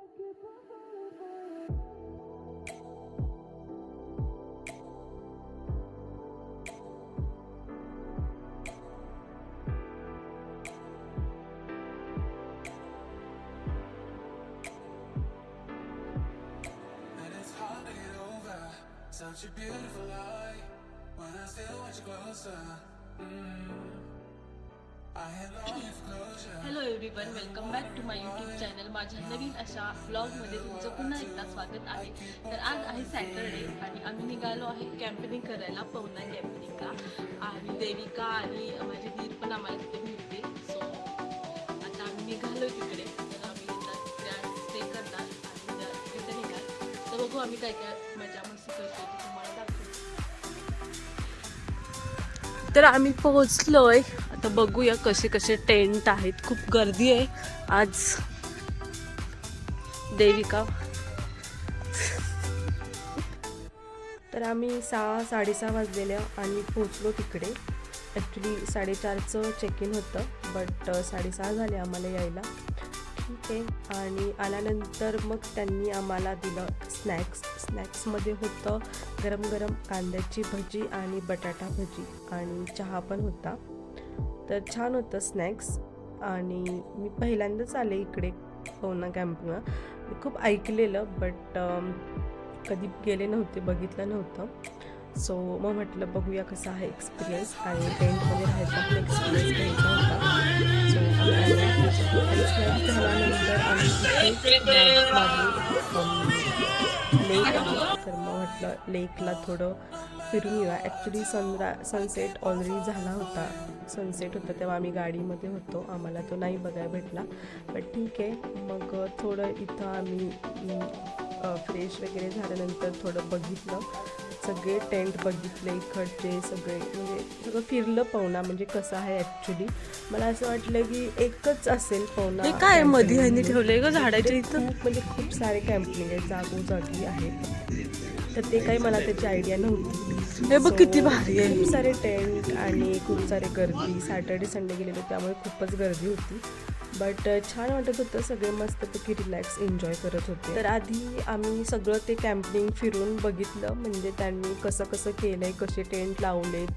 Such a beautiful lie when I still want you closer. I had longing for closure. Hello everyone, welcome back to my YouTube channel. माझ्या नवीन अशा व्लॉगमध्ये तुमचं पुन्हा एकदा स्वागत आहे. तर आज आहे सॅटरडे आणि आम्ही निघालो आहे कॅम्पेनिंग करायला, पवना कॅम्पेनिंगला. आणि देविका आणि माझी दीर पण आम्हाला तिथे भेटते. सो आता आम्ही निघालो तिकडे. तर आम्ही स्टे करणार आणि तिथे निघाल तर बघू आम्ही काय काय मजा मस्ती करतो ते तुम्हाला दाखवतो. तर आम्ही पोहोचलोय. आता बघूया कसे कसे टेंट आहेत. खूप गर्दी आहे आज. देविका तर आम्ही 6-6:30 वाजलेल्या आणि पोहोचलो तिकडे. ॲक्च्युली 4:30चं चेक इन होतं, बट 6:30 झाले आम्हाला यायला. ठीक आहे. आणि आल्यानंतर मग त्यांनी आम्हाला दिलं स्नॅक्समध्ये होतं गरम गरम कांद्याची भजी आणि बटाटा भजी आणि चहा पण होता. तर छान होतं स्नॅक्स. आणि मी पहिल्यांदाच आले इकडे पवना कॅम्पला. मी खूप ऐकलेलं बट कधी गेले नव्हते, बघितलं नव्हतं. सो मग म्हटलं बघूया कसा आहे एक्सपिरियन्स. आणि टेंटमध्ये राहायचा पण एक्सपिरियन्स घ्यायचा होता. सो स्नॅक्स झाल्यानंतर आम्ही लेक आहे, तर मग म्हटलं लेकला थोडं फिरून येऊया. ॲक्च्युली सनसेट ऑलरेडी झाला होता. सनसेट होता तेव्हा आम्ही गाडीमध्ये होतो, आम्हाला तो नाही बघायला भेटला. बट ठीक आहे. मग थोडं इथं आम्ही फ्रेश वगैरे झाल्यानंतर थोडं बघितलं, सगळे टेंट बघितले इकडचे सगळे, म्हणजे सगळं फिरलं पवना. म्हणजे कसं आहे ॲक्च्युली मला असं वाटलं की एकच असेल पवना. काय मध्ये ह्यांनी ठेवलंय ग झाडाच्या इथं? म्हणजे खूप सारे कॅम्पिंग आहेत, जागोजागी आहेत. तर ते काही मला त्याची आयडिया नव्हती. हे बघ किती भारी आहे. खूप सारे टेंट आणि खूप सारे गर्दी. सॅटर्डे संडे गेलेलो त्यामुळे खूपच गर्दी होती. बट छान वाटत होतं. सगळे मस्तपैकी रिलॅक्स एन्जॉय करत होते. तर आधी आम्ही सगळं ते कॅम्पिंग फिरून बघितलं, म्हणजे त्यांनी कसं कसं केलं आहे, कसे टेंट लावलेत,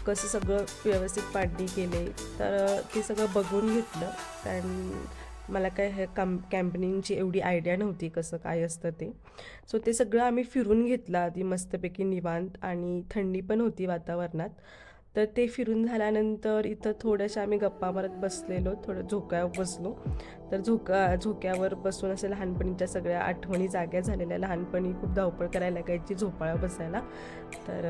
कसं सगळं व्यवस्थित पाडणी केले. तर ते सगळं बघून घेतलं. कारण मला काय हे कॅम्पेनिंगची एवढी आयडिया नव्हती कसं काय असतं ते. सो ते सगळं आम्ही फिरून घेतलं आधी मस्तपैकी निवांत. आणि थंडी पण होती वातावरणात. तर ते फिरून झाल्यानंतर इथं थोड्याशा आम्ही गप्पा मारत बसलेलो, थोडं झोक्यावर बसलो. तर झोक्यावर बसून असे लहानपणीच्या सगळ्या आठवणी जाग्या झालेल्या. लहानपणी खूप धावपळ करायला लागायची झोपाळ्यावर बसायला. तर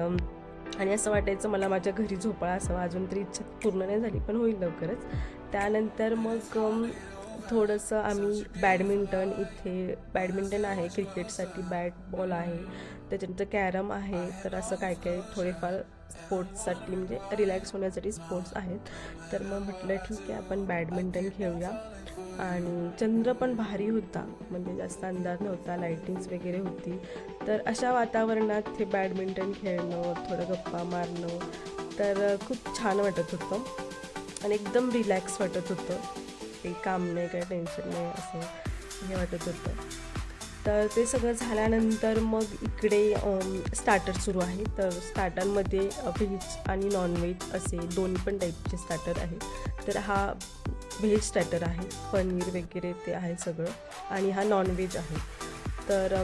आणि असं वाटायचं मला माझ्या घरी झोपाळा असावा. अजून तरी इच्छा पूर्ण नाही झाली, पण होईल लवकरच. त्यानंतर मग थोडंसं आम्ही बॅडमिंटन, इथे बॅडमिंटन आहे, क्रिकेटसाठी बॅट बॉल आहे, त्याच्यानंतर कॅरम आहे. तर असं काय काय थोडेफार स्पोर्ट्ससाठी म्हणजे रिलॅक्स होण्यासाठी स्पोर्ट्स आहेत. तर मग म्हटलं ठीक आहे आपण बॅडमिंटन खेळूया. आणि चंद्र पण भारी होता, म्हणजे जास्त अंधार नव्हता, लाईटिंग्स वगैरे होती. तर अशा वातावरणात हे बॅडमिंटन खेळणं, थोडं गप्पा मारणं, तर खूप छान वाटत होतं आणि एकदम रिलॅक्स वाटत होतं. काही काम नाही, काही टेन्शन नाही, असं हे वाटत होतं. तर ते सगळं झाल्यानंतर मग इकडे स्टार्टर सुरू आहे. तर स्टार्टरमध्ये व्हेज आणि नॉनव्हेज असे दोन्ही पण टाईपचे स्टार्टर आहे. तर हा व्हेज स्टार्टर आहे, पनीर वगैरे ते आहे सगळं. आणि हा नॉनव्हेज आहे. तर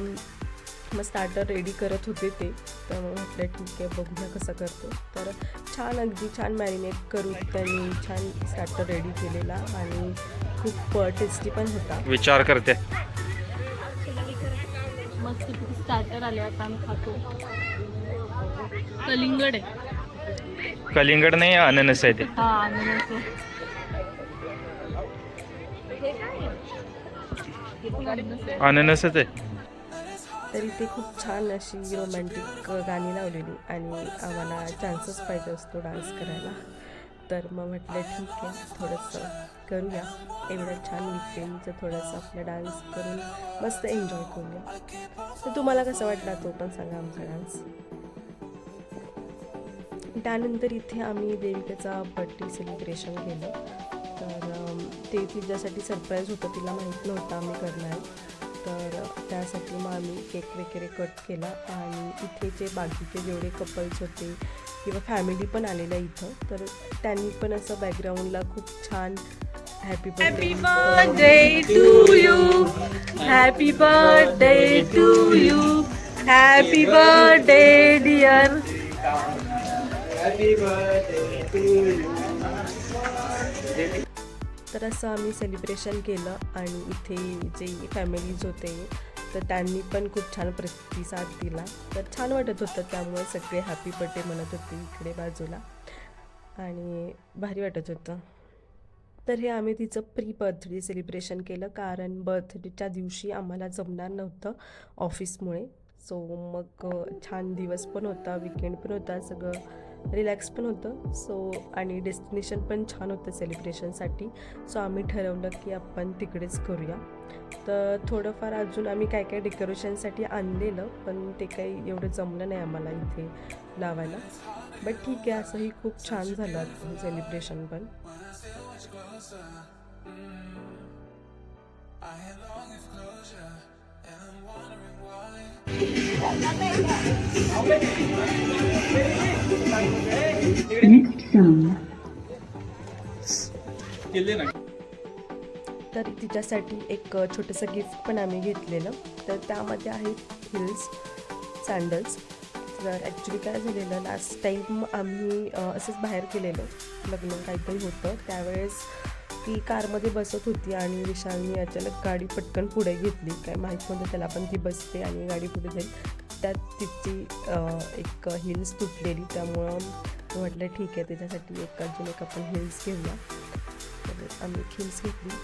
मग स्टार्टर रेडी करत होते ते. तर मग म्हटलं ठीक आहे बघूया कसं करतो. तर छान अगदी छान मॅरिनेट करून त्यांनी छान स्टार्टर रेडी केलेला आणि खूप टेस्टी पण होता. विचार करते मस्त स्टार्टर आले. आता आम्ही खातो. कलिंगड आहे. कलिंगड नाही, अननस आहे ते. हा अननस आहे. अननसच आहे. तरी ते खूप छान अशी रोमॅन्टिक गाणी लावलेली आणि आम्हाला चान्सेस पाहिजे असतो डान्स करायला. तर मग म्हटलं ठीक आहे थोडंसं करूया, एवढं छान विकेंडचं थोडंसं आपलं डान्स करून मस्त एन्जॉय करूया. तर तुम्हाला कसं वाटला तो पण सांगा आमचा डान्स. त्यानंतर इथे आम्ही देविकेचा बर्थडे सेलिब्रेशन केलं. तर ते तिच्यासाठी सरप्राईज होतं, तिला माहीत नव्हतं आम्ही करणार. तर त्यासाठी मग आम्ही केक वगैरे कट केला आणि इथे जे बाकीचे जेवढे कपल्स होते किंवा फॅमिली पण आलेल्या इथं, तर त्यांनी पण असं बॅकग्राऊंडला खूप छान happy birthday to you, happy birthday to you, happy birthday dear. तर असं आम्ही सेलिब्रेशन केलं आणि इथे जे फॅमिलीज होते तर त्यांनी पण खूप छान प्रतिसाद दिला. तर छान वाटत होतं, त्यामुळे सगळे हॅपी बर्थडे म्हणत होते इकडे बाजूला आणि भारी वाटत होतं. तर हे आम्ही तिचं प्री बर्थडे सेलिब्रेशन केलं, कारण बर्थडेच्या दिवशी आम्हाला जमणार नव्हतं ऑफिसमुळे. सो मग छान दिवस पण होता, विकेंड पण होता, सगळं रिलॅक्स पण होतं. सो आणि डेस्टिनेशन पण छान होतं सेलिब्रेशनसाठी. सो आम्ही ठरवलं की आपण तिकडेच करूया. तर थोडंफार अजून आम्ही काय काय डेकोरेशनसाठी आणलेलं, पण ते काही एवढं जमलं नाही आम्हाला इथे लावायला. बट ठीक आहे, असंही खूप छान झालं सेलिब्रेशन पण. तर तिच्यासाठी एक छोटंसं गिफ्ट पण आम्ही घेतलेलं. तर त्यामध्ये आहेत हिल्स, सँडल्स. तर ॲक्च्युली काय झालेलं, लास्ट टाईम आम्ही असंच बाहेर गेलेलो, लग्न काहीतरी होतं, त्यावेळेस ती कारमध्ये बसत होती आणि विशालनी अचानक गाडी पटकन पुढे घेतली. काय माहीत नव्हतं त्याला, पण ती बसते आणि गाडी पुढे जाईल. त्यात तिची एक हिल्स तुटलेली, त्यामुळं म्हटलं ठीक आहे, त्याच्यासाठी अजून एक आपण हिल्स घेऊया. तर आम्ही हिल्स घेतली.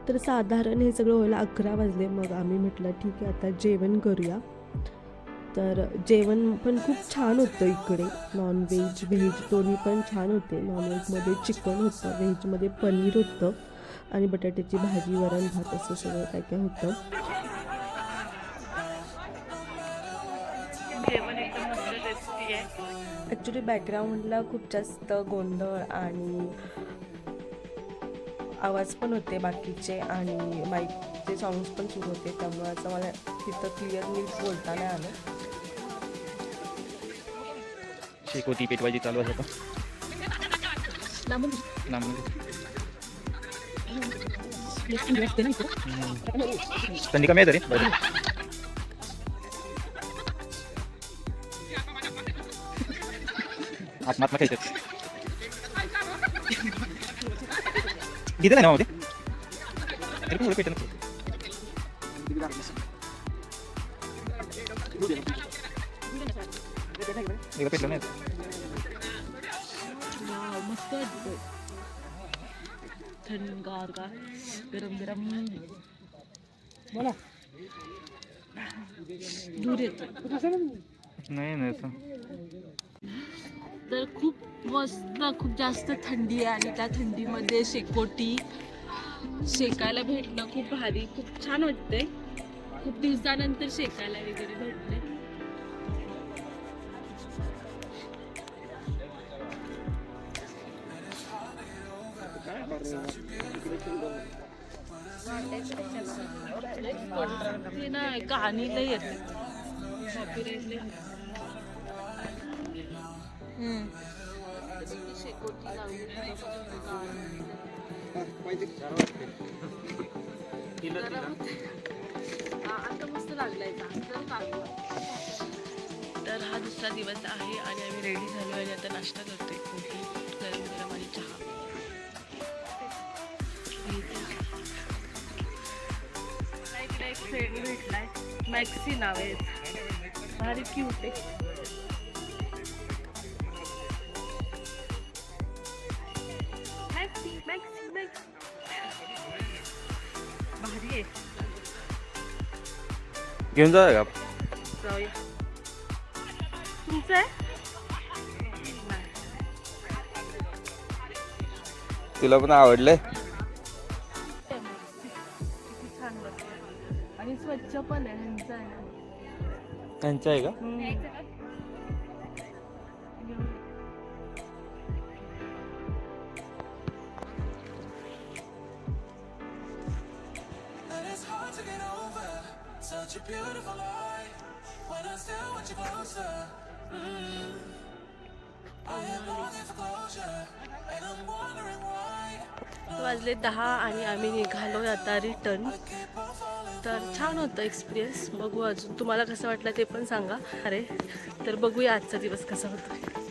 तर साधारण हे सगळं व्हायला 11 वाजले. मग आम्ही म्हटलं ठीक आहे, आता जेवण करूया. तर जेवण पण खूप छान होतं इकडे, नॉनव्हेज व्हेज दोन्ही पण छान होते. नॉनव्हेजमध्ये चिकन होतं, व्हेजमध्ये पनीर होतं आणि बटाट्याची भाजी, वरण भात असं सगळं काय काय होतं. ॲक्च्युली बॅकग्राऊंडला खूप जास्त गोंधळ आणि आवाज पण होते बाकीचे आणि माईकचे सॉंग्स पण सुरू होते, त्यामुळे असं मला तिथं क्लिअर नीट बोलता नाही आलं. शेकोटी पेटवायची चालू आहे आता. थंडी कमी आहे तरी. आत्मात्मा खायचं किती नाही ना मध्ये तरी पण पेटन पेटलं नाही. मस्त थंडगार का गरम गरम. बोला दूर येतो नाही तर खूप मस्त, खूप जास्त थंडी आहे आणि त्या थंडीमध्ये शेकोटी शेकायला भेटणं खूप भारी, खूप छान वाटतंय. खूप दिवसानंतर शेकायला वगैरे भेटले. ते ना कहाणी लय येते, कॉपीराइट लय शेकोटी लावली. आता मस्त लागलाय. तर हा दुसरा दिवस आहे आणि आम्ही रेडी झालो आणि आता नाश्ता करतोय. पोहे, गरम गरम आणि चहा. एक फ्रेंड भेटलाय, मॅक्सी नाव आहे, भारी क्यूट आहे. भारी आहे. घेऊन जा का जाऊया. तुमचं आहे तिला पण आवडलंय. छान वाटतं आणि स्वच्छ पण आहे ह्यांचं आहे ना. त्यांचं आहे का? वाजले 10 आणि आम्ही निघालो आता रिटर्न. तर छान होतं एक्सपिरियन्स. बघू अजून तुम्हाला कसं वाटलं ते पण सांगा. अरे तर बघूया आजचा दिवस कसा होतो.